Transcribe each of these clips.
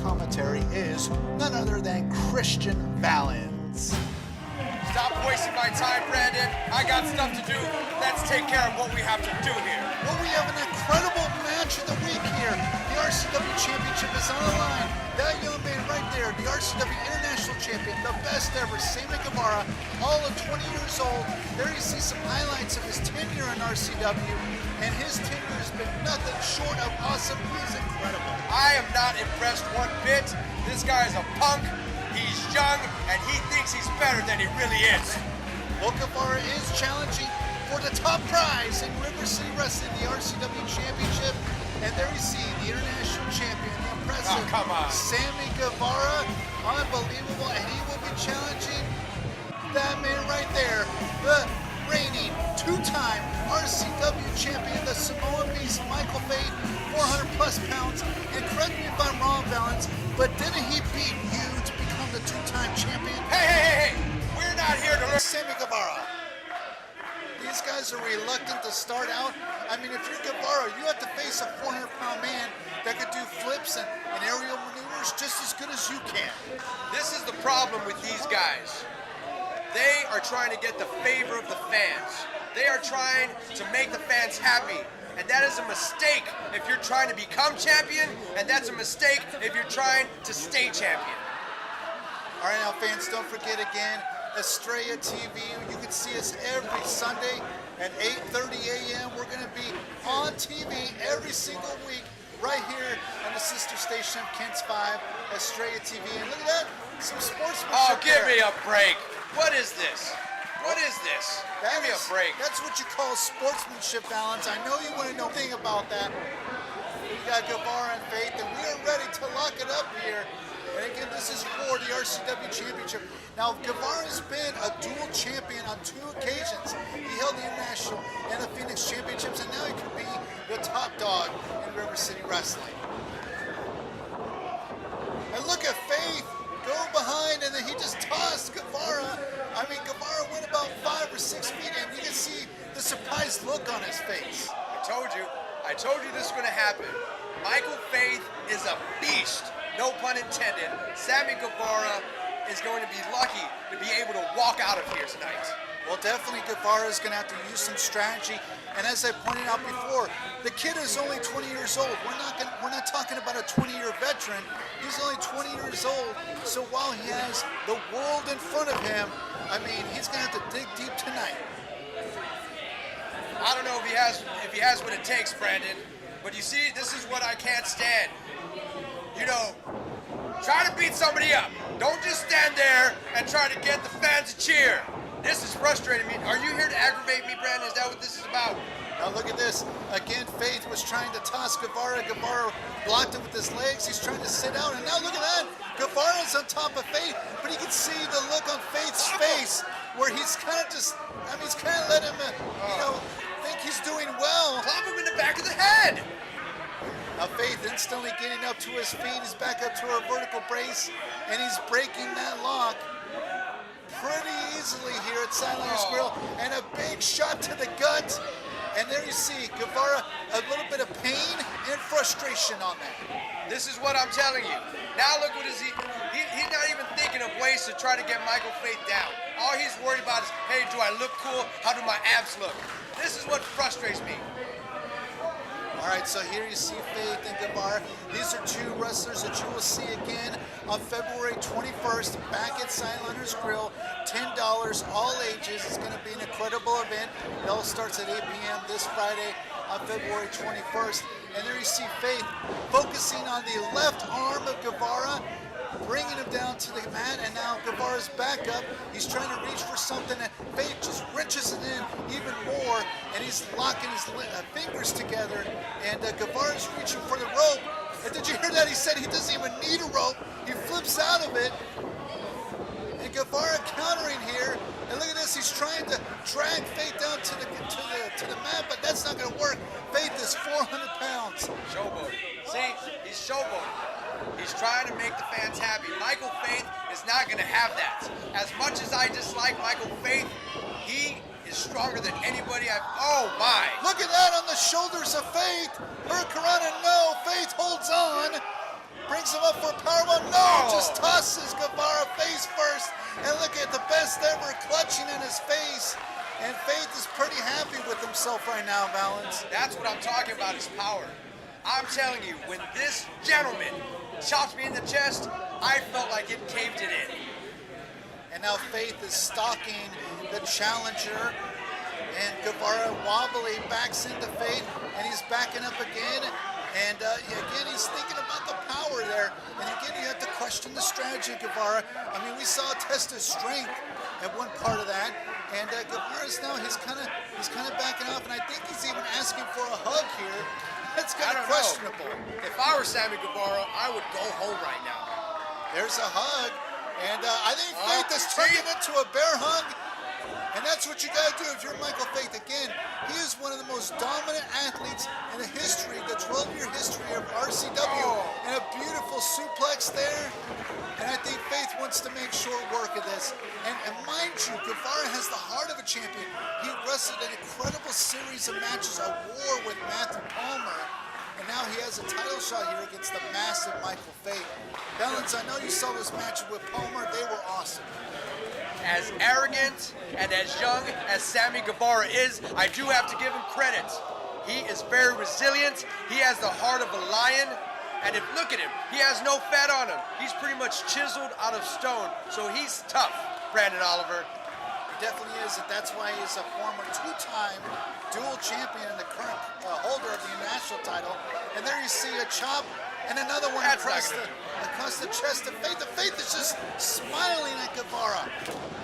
commentary is none other than Christian Valens. Stop wasting my time, Brandon. I got stuff to do. Let's take care of what we have to do here. Well, we have an incredible match of the week here. The RCW Championship is on the line. That young man right there, the RCW International Champion, the best ever, Sammy Guevara, all of 20 years old. There you see some highlights of his tenure in RCW, and his tenure has been nothing short of awesome. He's incredible. I am not impressed one bit. This guy is a punk. He's young, and he thinks he's better than he really is. Well, Guevara is challenging for the top prize in River City Wrestling, the RCW Championship. And there you see the International Champion, the impressive Sammy Guevara. Unbelievable. And he will be challenging that man right there, the reigning two-time RCW champion, the Samoan Beast, Michael Fate, 400 plus pounds. And correct me if I'm wrong, Valens, but didn't he beat you to become the two-time champion? Hey! We're not here to learn. Sammy Guevara. These guys are reluctant to start out. I mean, if you're Guevara, you have to face a 400-pound man that could do flips and aerial maneuvers just as good as you can. This is the problem with these guys. They are trying to get the favor of the fans. They are trying to make the fans happy. And that is a mistake if you're trying to become champion, and that's a mistake if you're trying to stay champion. All right, now fans, don't forget again, Estrella TV. You can see us every Sunday at 8:30 a.m. We're going to be on TV every single week right here on the sister station of Kent's 5, Estrella TV. And look at that, some sportsmanship. Oh, give there. me a break. What is this? What is this? Give me a break. That's what you call sportsmanship, Valens. I know you want to know anything about that. We got Guevara and Faith, and we are ready to lock it up here. And again, this is for the RCW Championship. Now, Guevara's been a dual champion on 2 occasions. He held the International and the Phoenix Championships, and now he could be the top dog in River City Wrestling. And look at Faith go behind, and then he just tossed Guevara. I mean, Guevara went about 5 or 6 feet, and you can see the surprised look on his face. I told you this was going to happen. Michael Faith is a beast. No pun intended. Sammy Guevara is going to be lucky to be able to walk out of here tonight. Well, definitely Guevara is going to have to use some strategy. And as I pointed out before, the kid is only 20 years old. We're not talking about a 20-year veteran. He's only 20 years old. So while he has the world in front of him, I mean, he's going to have to dig deep tonight. I don't know if he has what it takes, Brandon. But you see, this is what I can't stand. You know, try to beat somebody up. Don't just stand there and try to get the fans to cheer. This is frustrating me. Are you here to aggravate me, Brandon? Is that what this is about? Now look at this. Again, Faith was trying to toss Guevara. Guevara blocked it with his legs. He's trying to sit down. And now look at that. Guevara's on top of Faith. But you can see the look on Faith's face where he's kind of just, I mean, he's kind of let him, think he's doing well. Clop him in the back of the head. Now Faith instantly getting up to his feet. He's back up to our vertical brace. And he's breaking that lock pretty easily here at Sideliners Grill, and a big shot to the gut. And there you see Guevara, a little bit of pain and frustration on that. This is what I'm telling you. Now look what is he's not even thinking of ways to try to get Michael Faith down. All he's worried about is, hey, do I look cool? How do my abs look? This is what frustrates me. All right, so here you see Faith and Guevara. These are 2 wrestlers that you will see again on February 21st back at Sideliners Grill. $10, all ages. It's going to be an incredible event. It all starts at 8 p.m. this Friday on February 21st. And there you see Faith focusing on the left arm of Guevara, bringing him down to the mat, and now Guevara's back up. He's trying to reach for something, and Faith just wrenches it in even more, and he's locking his fingers together, and Guevara's reaching for the rope. And did you hear that? He said he doesn't even need a rope. He flips out of it, and Guevara countering here. And look at this, he's trying to drag Faith down to the mat, but that's not going to work. Faith is 400 pounds. Showboating. See, he's showboating. He's trying to make the fans happy. Michael Faith is not going to have that. As much as I dislike Michael Faith, he is stronger than anybody oh my. Look at that on the shoulders of Faith. Hurricanrana, no, Faith holds on. brings him up for a powerbomb. No, just tosses Guevara face first. And look at the best ever clutching in his face. And Faith is pretty happy with himself right now, Valens. That's what I'm talking about, is power. I'm telling you, when this gentleman chopped me in the chest, I felt like it caved it in. And now Faith is stalking the challenger. And Guevara wobbly backs into Faith, and he's backing up again. And again, he's thinking about the power there. And again, you have to question the strategy of Guevara. I mean, we saw a test of strength at one part of that. And Guevara's now, he's kind of backing off, and I think he's even asking for a hug here. That's kind of questionable. If I were Sammy Guevara, I would go home right now. There's a hug, and I think Faith is turning into a bear hug. And that's what you got to do if you're Michael Faith. Again, he is one of the most dominant athletes in the history, the 12-year history of RCW. And a beautiful suplex there. And I think Faith wants to make short work of this. And mind you, Guevara has the heart of a champion. He wrestled an incredible series of matches, a war with Matthew Palmer. And now he has a title shot here against the massive Michael Faith. Valens, I know you saw this match with Palmer. They were awesome. As arrogant and as young as Sammy Guevara is, I do have to give him credit. He is very resilient. He has the heart of a lion. And if look at him, he has no fat on him. He's pretty much chiseled out of stone. So he's tough, Brandon Oliver. He definitely is, and that's why he's a former two-time dual champion and the current holder of the international title. And there you see a chop and another one across the chest of Faith. The Faith is just smiling at Guevara.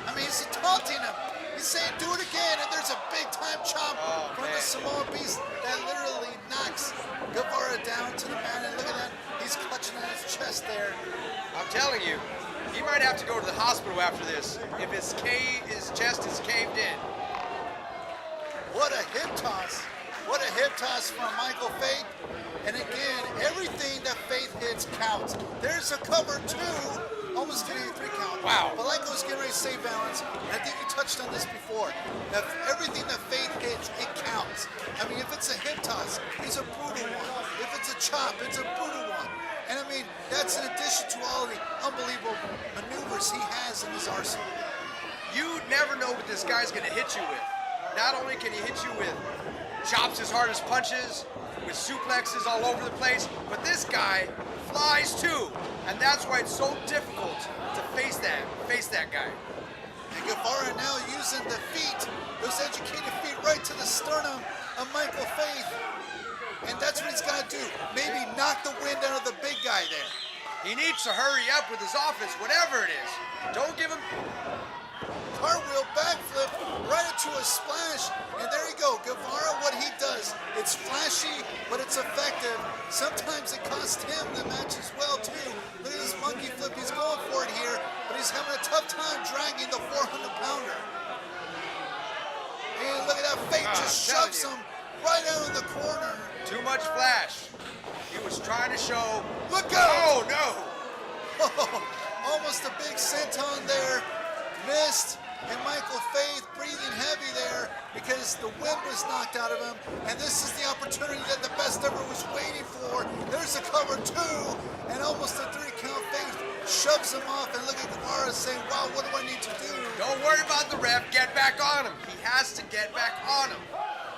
I mean, he's taunting him. He's saying, do it again, and there's a big-time chop from the Samoa Beast that literally knocks Guevara down to the mat. And look at that, he's clutching at his chest there. I'm telling you, he might have to go to the hospital after this if his chest is caved in. What a hip toss. What a hip toss from Michael Faith. And again, everything that Faith hits counts. There's a cover two, almost getting a 3 count. Wow. But like I was getting ready to say, Valens, and I think you touched on this before, that everything that Faith hits, it counts. I mean, if it's a hip toss, it's a brutal one. If it's a chop, it's a brutal one. And I mean, that's in addition to all the unbelievable maneuvers he has in his arsenal. You never know what this guy's gonna hit you with. Not only can he hit you with chops as hard as punches, with suplexes all over the place, but this guy flies too, and that's why it's so difficult to face that guy. And Guevara now using the feet, those educated feet, right to the sternum of Michael Faith, and that's what he's got to do. Maybe knock the wind out of the big guy there. He needs to hurry up with his offense, whatever it is. Don't give him. Cartwheel backflip right into a splash, and there you go. Guevara, what he does, it's flashy, but it's effective. Sometimes it costs him the match as well too. Look at this monkey flip, he's going for it here, but he's having a tough time dragging the 400-pounder. And look at that, Faith just shoves him right out of the corner. Too much flash. He was trying to show. Look out! Oh no! Almost a big senton there, missed. And Michael Faith breathing heavy there because the wind was knocked out of him. And this is the opportunity that the best ever was waiting for. There's a cover two, and almost a 3 count. Faith shoves him off, and look at Guevara saying, wow, what do I need to do? Don't worry about the ref, get back on him. He has to get back on him.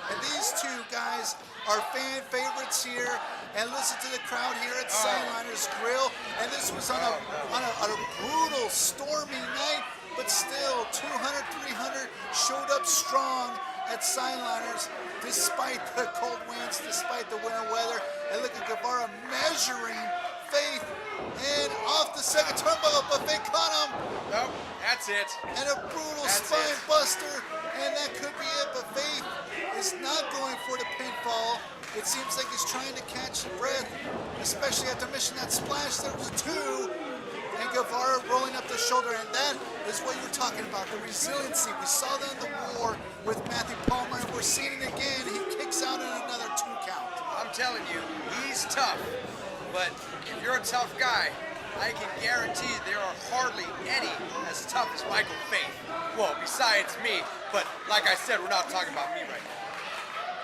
And these two guys are fan favorites here. And listen to the crowd here at Sideliners Grill. And this was on a brutal, stormy night. But still, 200, 300 showed up strong at Sideliners despite the cold winds, despite the winter weather. And look at Guevara measuring Faith, and off the second turnbuckle, but Faith caught him. Nope, that's it. And a brutal spine buster, and that could be it. But Faith is not going for the pinfall. It seems like he's trying to catch his breath, especially after missing that splash. There was a 2. And Guevara rolling up the shoulder, and that is what you were talking about, the resiliency. We saw that in the war with Matthew Palmer, and we're seeing it again. He kicks out in another 2 count. I'm telling you, he's tough. But if you're a tough guy, I can guarantee there are hardly any as tough as Michael Faith. Well, besides me, but like I said, we're not talking about me right now.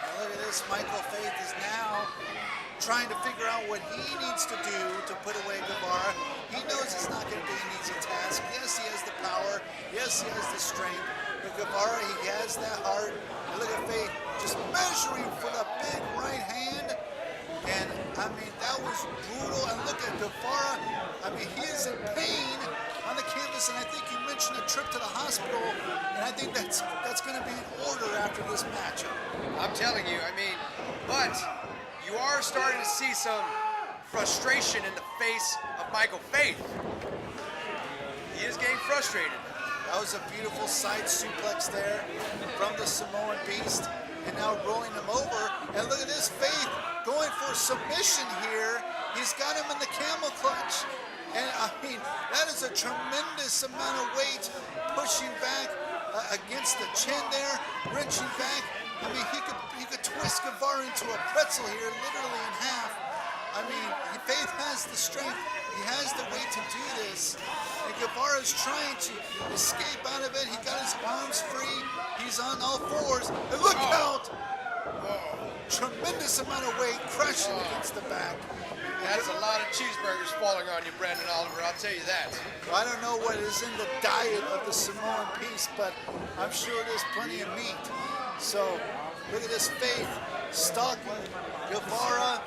And look at this, Michael Faith is now trying to figure out what he needs to do to put away Guevara. He knows it's not going to be an easy task. Yes, he has the power. Yes, he has the strength. But Guevara, he has that heart. And look at Faith just measuring for the big right hand. And, I mean, that was brutal. And look at Guevara. I mean, he is in pain on the canvas. And I think you mentioned a trip to the hospital. And I think that's going to be in order after this matchup. I'm telling you, I mean, but you are starting to see some frustration in the face of Michael Faith. He is getting frustrated. That was a beautiful side suplex there from the Samoan Beast. And now rolling him over. And look at this, Faith going for submission here. He's got him in the camel clutch. And I mean, that is a tremendous amount of weight pushing back against the chin there, wrenching back. I mean, he could twist Guevara into a pretzel here, literally in half. I mean, Faith has the strength. He has the weight to do this. And Guevara is trying to escape out of it. He got his arms free. He's on all fours. And look out! Tremendous amount of weight crashing against the back. That's a lot of cheeseburgers falling on you, Brandon Oliver, I'll tell you that. Well, I don't know what is in the diet of the Samoan Beast, but I'm sure there's plenty of meat. So, look at this Faith stalking Guevara.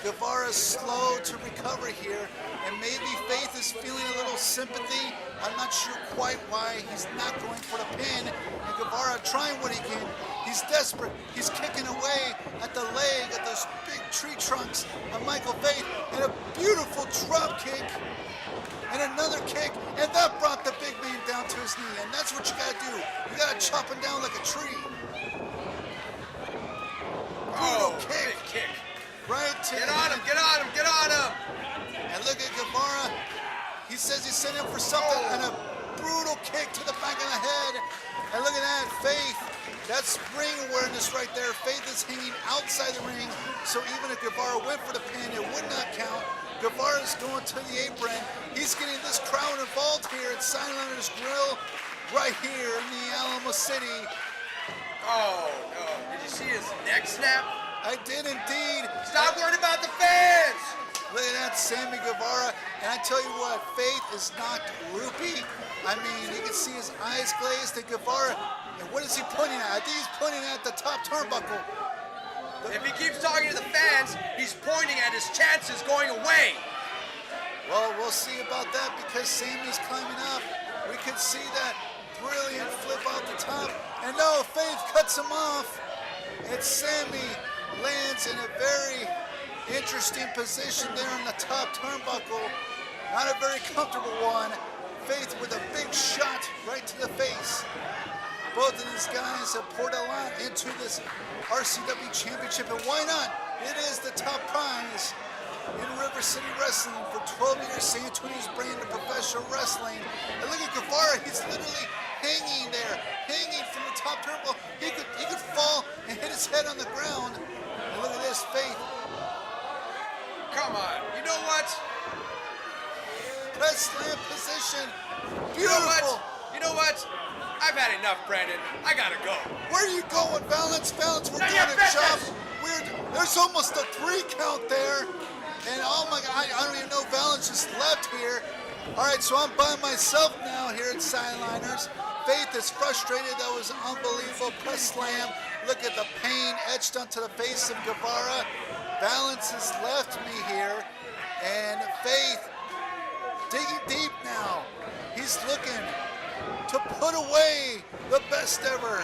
Guevara's slow to recover here, and maybe Faith is feeling a little sympathy. I'm not sure quite why he's not going for the pin. And Guevara trying what he can. He's desperate. He's kicking away at the leg of those big tree trunks of Michael Faith, and a beautiful drop kick, and another kick, and that brought the big man down to his knee. And that's what you gotta do. You gotta chop him down like a tree. Brutal kick. Big kick. Right to Get on him, get on him, get on him! And look at Guevara. He says he's sent him for something, and a brutal kick to the back of the head. And look at that, Faith. That's ring awareness right there. Faith is hanging outside the ring, so even if Guevara went for the pin, it would not count. Guevara's going to the apron. He's getting this crowd involved here at Sideliners Grill, right here in the Alamo City. Oh, no. Did you see his neck snap? I did indeed. Stop worrying about the fans! Look at that, Sammy Guevara. And I tell you what, Faith is not loopy. I mean, you can see his eyes glazed at Guevara. And what is he pointing at? I think he's pointing at the top turnbuckle. If he keeps talking to the fans, he's pointing at his chances going away. Well, we'll see about that because Sammy's climbing up. We could see that brilliant flip off the top. And no, Faith cuts him off. It's Sammy. Lands in a very interesting position there on the top turnbuckle. Not a very comfortable one. Faith with a big shot right to the face. Both of these guys have poured a lot into this RCW Championship, and why not? It is the top prize in River City Wrestling for 12 years. San Antonio's brand of professional wrestling. And look at Guevara. He's literally hanging there, hanging from the top turnbuckle. He could fall and hit his head on the ground. And look at this, Faith. Come on, you know what? Press slam position. You know Beautiful. what? You know what? I've had enough, Brandon. I gotta go. Where are you going, Valance? Valance, we're None of doing your a job. business. There's almost a 3 count there. And oh my God, I don't even know Valance just left here. All right, so I'm by myself now here at Sideliners. Faith is frustrated. That was an unbelievable press slam. Look at the pain etched onto the face of Guevara. Valance has left me here. And Faith digging deep now. He's looking to put away the best ever.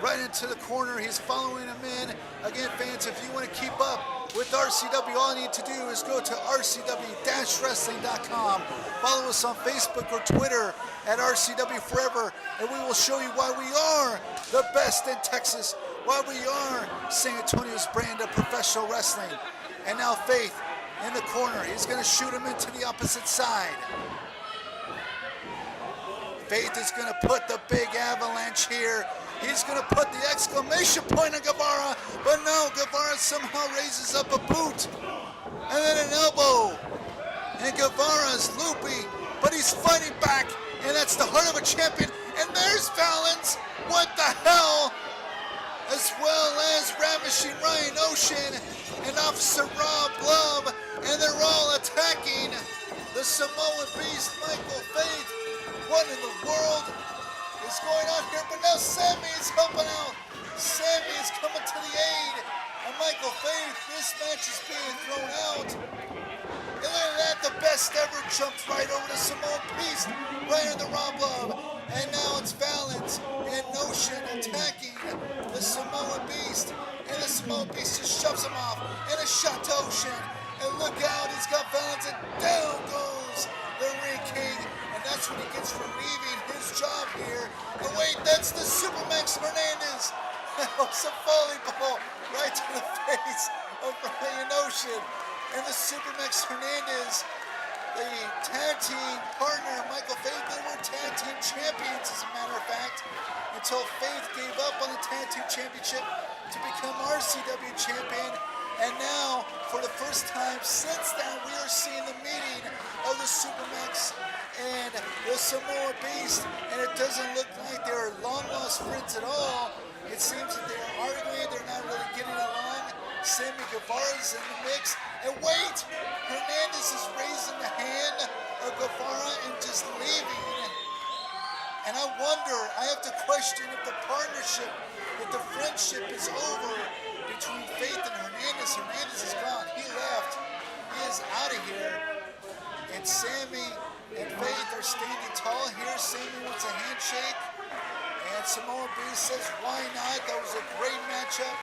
Right into the corner. He's following him in. Again, fans, if you want to keep up with RCW, all you need to do is go to rcw-wrestling.com. Follow us on Facebook or Twitter at RCW Forever, and we will show you why we are the best in Texas, why we are San Antonio's brand of professional wrestling. And now Faith in the corner. He's going to shoot him into the opposite side. Faith is going to put the big avalanche here. He's going to put the exclamation point on Guevara, but no, Guevara somehow raises up a boot and then an elbow. And Guevara's loopy, but he's fighting back, and that's the heart of a champion. And there's Valance. What the hell? As well as ravishing Ryan Ocean. and Officer Rob Love, and they're all attacking the Samoan Beast, Michael Faith. What in the world is going on here? But now Sammy is helping out. Sammy is coming to the aid of Michael Faith. This match is being thrown out. And look at that, the best ever jumped right over the Samoan Beast, right into Rob Love. And now it's Valance and Notion attacking the Samoan Beast. And the Samoan Beast just shoves him off. And a shot to Ocean. And look out, he's got Valance, and down goes the Ring King. And that's what he gets for leaving his job here. And wait, that's the Supermax Hernandez. That was a volleyball right to the face of Brian Ocean. And the Supermax Hernandez, the tag team partner, Michael Faith, they were tag team champions, as a matter of fact, until Faith gave up on the tag team championship to become RCW champion. And now, for the first time since then, we are seeing the meeting of the Supermax and the Samoa Beast, and it doesn't look like they're long-lost friends at all. It seems that they're arguing, they're not really getting along. Sammy Guevara's in the mix. And wait, Hernandez is raising the hand of Guevara and just leaving. And I wonder, I have to question if the partnership, if the friendship is over between Faith and Hernandez. Hernandez is gone, he left, he is out of here. And Sammy and Faith are standing tall here. Sammy wants a handshake. And Samoa Beast says, why not? That was a great matchup.